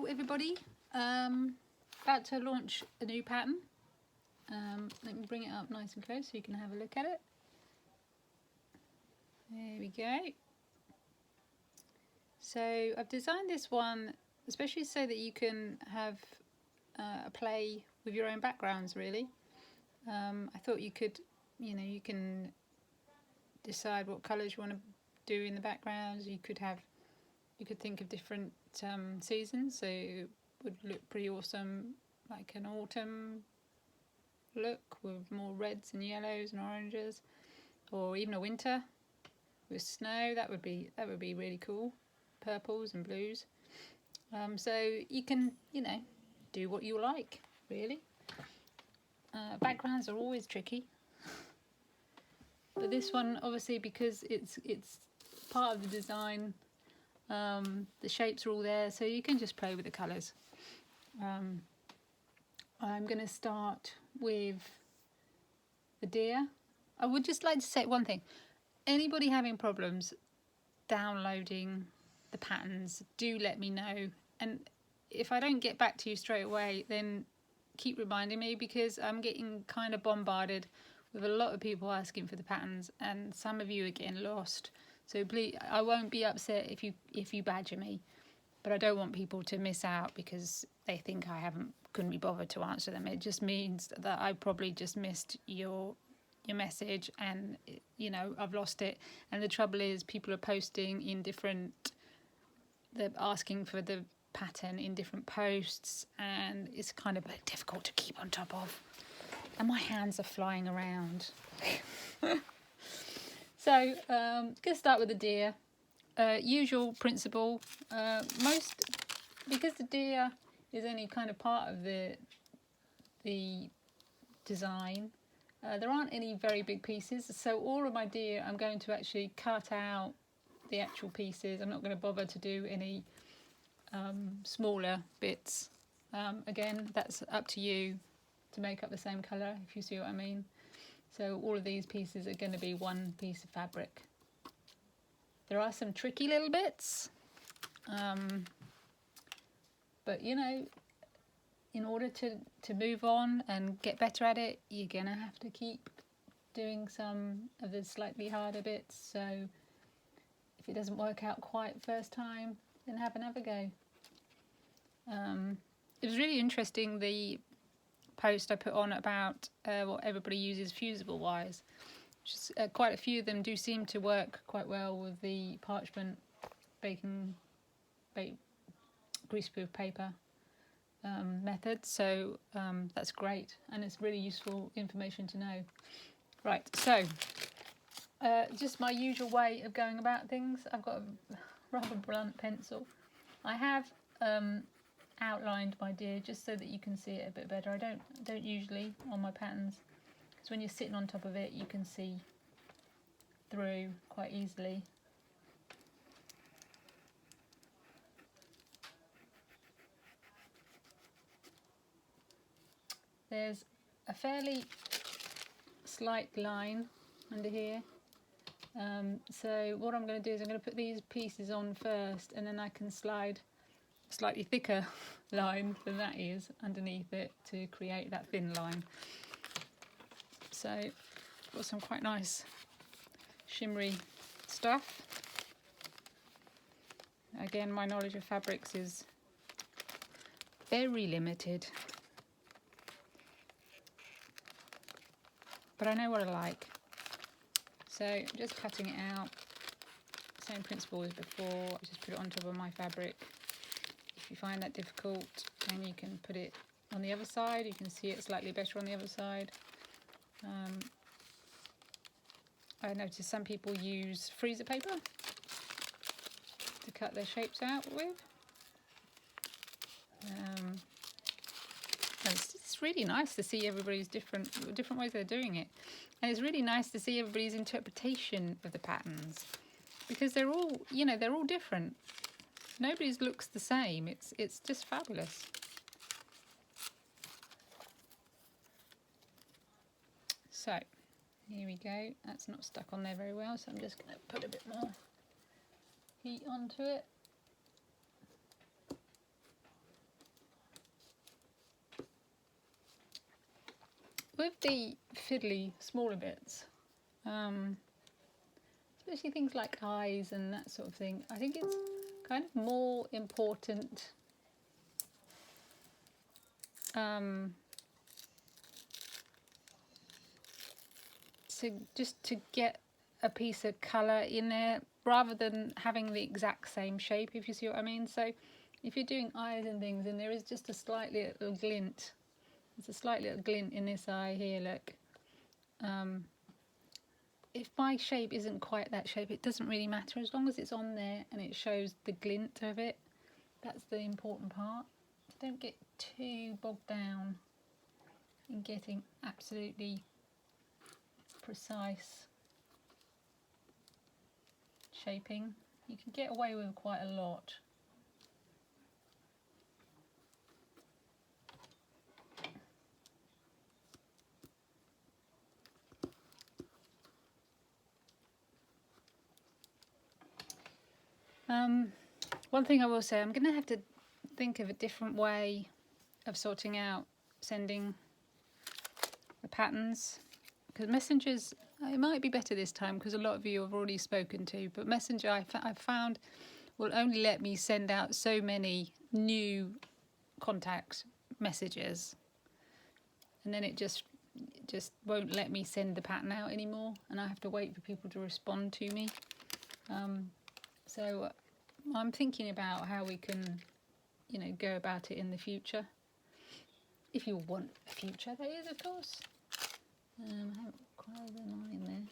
Hello everybody, about to launch a new pattern. Let me bring it up nice and close so you can have a look at it. There we go. So I've designed this one especially so that you can have a play with your own backgrounds really. I thought you could, you can decide what colours you want to do in the backgrounds. You could think of different seasons, so it would look pretty awesome, like an autumn look with more reds and yellows and oranges, or even a winter with snow. That would be really cool, purples and blues. So you can do what you like really. Backgrounds are always tricky, but this one obviously, because it's part of the design, the shapes are all there, so you can just play with the colours. I'm going to start with the deer. I would just like to say one thing. Anybody having problems downloading the patterns, do let me know. And if I don't get back to you straight away, then keep reminding me, because I'm getting kind of bombarded with a lot of people asking for the patterns, and some of you are getting lost. So please, I won't be upset if you badger me, but I don't want people to miss out because they think I couldn't be bothered to answer them. It just means that I probably just missed your message, and I've lost it. And the trouble is, people are posting in they're asking for the pattern in different posts, and it's kind of difficult to keep on top of. And my hands are flying around. So, gonna start with the deer. Usual principle. Because the deer is only kind of part of the design. There aren't any very big pieces, so all of my deer, I'm going to actually cut out the actual pieces. I'm not going to bother to do any smaller bits. Again, that's up to you to make up the same colour, if you see what I mean. So all of these pieces are going to be one piece of fabric. There are some tricky little bits, but in order to move on and get better at it, you're going to have to keep doing some of the slightly harder bits. So if it doesn't work out quite first time, then have another go. It was really interesting, the post I put on about what everybody uses fusible wires. Quite a few of them do seem to work quite well with the parchment greaseproof paper method, so that's great, and it's really useful information to know. Right, so just my usual way of going about things. I've got a rather blunt pencil. I have outlined my deer just so that you can see it a bit better. I don't usually on my patterns, because when you're sitting on top of it, you can see through quite easily. There's a fairly slight line under here. So what I'm going to do is I'm going to put these pieces on first, and then I can slide a slightly thicker line than that is underneath it to create that thin line. So I've got some quite nice shimmery stuff. Again, my knowledge of fabrics is very limited, but I know what I like. So I'm just cutting it out. Same principle as before. I just put it on top of my fabric. If you find that difficult, then you can put it on the other side. You can see it slightly better on the other side. I noticed some people use freezer paper to cut their shapes out with. It's really nice to see everybody's different ways they're doing it, and it's really nice to see everybody's interpretation of the patterns, because they're all different. Nobody's looks the same. It's just fabulous. So here we go. That's not stuck on there very well, so I'm just going to put a bit more heat onto it. with the fiddly smaller bits, especially things like eyes and that sort of thing, I think it's kind of more important to get a piece of colour in there rather than having the exact same shape, if you see what I mean. So if you're doing eyes and things and there is just a slight little glint, there's a slight little glint in this eye here, look. If my shape isn't quite that shape, it doesn't really matter as long as it's on there and it shows the glint of it. That's the important part. Don't get too bogged down in getting absolutely precise shaping. You can get away with quite a lot. One thing I will say, I'm going to have to think of a different way of sorting out sending the patterns, because Messengers, it might be better this time because a lot of you have already spoken to, but Messenger I've found will only let me send out so many new contact messages, and then it just won't let me send the pattern out anymore, and I have to wait for people to respond to me. So I'm thinking about how we can, go about it in the future. If you want a future, that is, of course. I haven't quite the line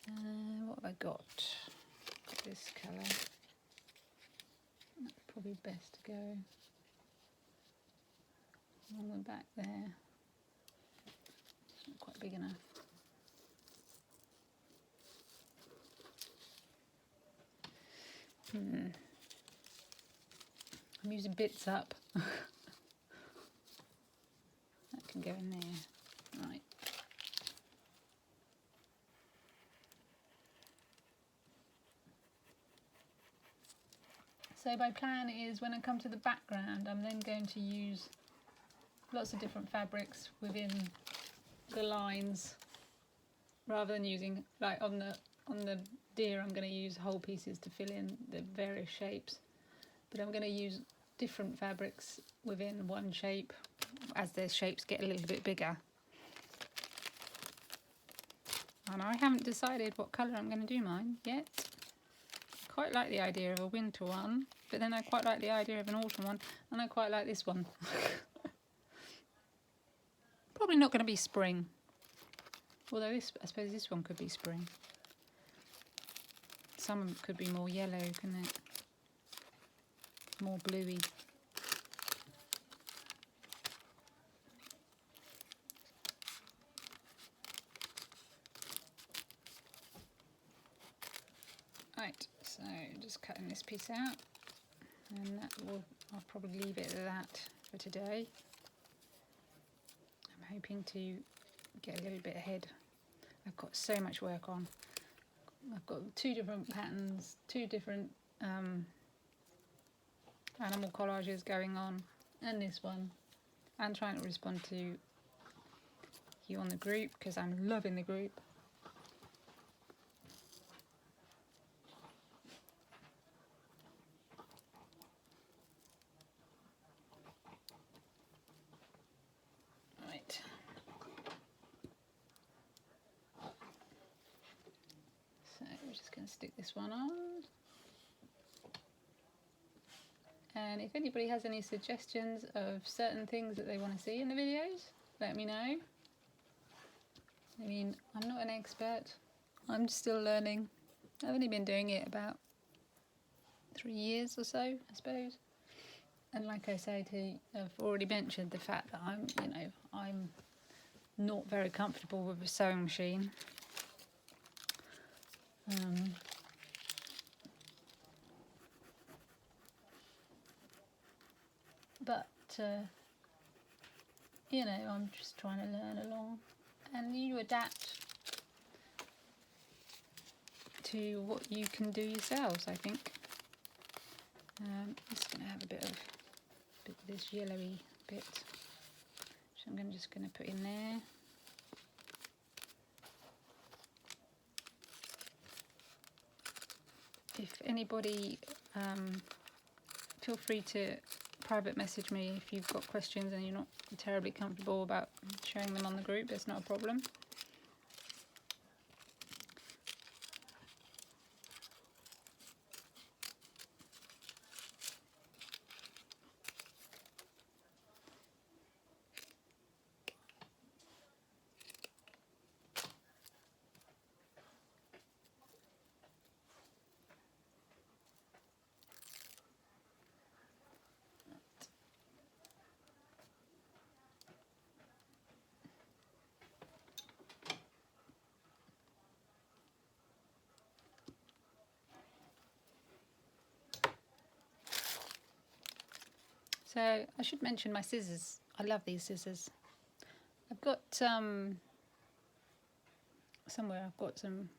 there. What have I got? This colour. That's probably best to go along the back there. It's not quite big enough. I'm using bits up. That can go in there. Right. So my plan is when I come to the background, I'm then going to use lots of different fabrics within the lines, rather than using, like on the deer, I'm going to use whole pieces to fill in the various shapes, but I'm going to use different fabrics within one shape as their shapes get a little bit bigger. And I haven't decided what colour I'm going to do mine yet. I quite like the idea of a winter one, but then I quite like the idea of an autumn one, and I quite like this one. Probably not going to be spring, although I suppose this one could be spring. Some of it could be more yellow, couldn't it? More bluey. Right, so just cutting this piece out, and I'll probably leave it at that for today. I'm hoping to get a little bit ahead. I've got so much work on. I've got 2 different patterns, 2 different animal collages going on, and this one, and trying to respond to you on the group because I'm loving the group. Right. So we're just going to stick this one on. And if anybody has any suggestions of certain things that they want to see in the videos, let me know. I mean, I'm not an expert. I'm still learning. I've only been doing it about 3 years or so, I suppose. And like I say, I've already mentioned the fact that I'm not very comfortable with a sewing machine. But I'm just trying to learn along, and you adapt to what you can do yourselves, I think. I'm just going to have a bit of this yellowy bit, which I'm just going to put in there. If anybody, feel free to private message me if you've got questions and you're not terribly comfortable about sharing them on the group. That's not a problem. So I should mention my scissors. I love these scissors. I've got somewhere I've got some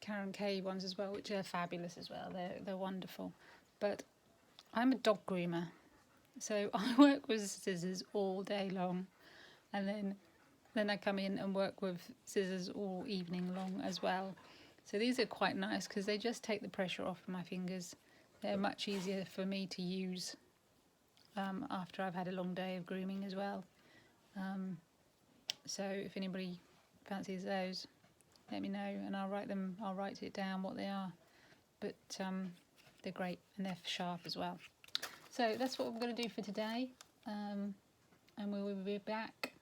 Karen K ones as well, which are fabulous as well. They're wonderful. But I'm a dog groomer, so I work with scissors all day long, and then I come in and work with scissors all evening long as well. So these are quite nice because they just take the pressure off my fingers. They're much easier for me to use after I've had a long day of grooming as well. So if anybody fancies those, let me know and I'll write it down what they are. But they're great and they're sharp as well. So that's what we're going to do for today, and we will be back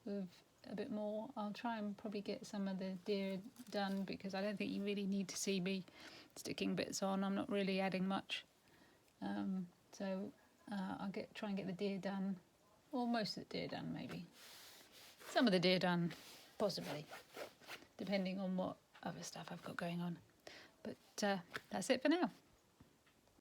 with a bit more. I'll try and probably get some of the deer done because I don't think you really need to see me sticking bits on. I'm not really adding much. So I'll try and get the deer done, or most of the deer done maybe. Some of the deer done, possibly, depending on what other stuff I've got going on. But that's it for now.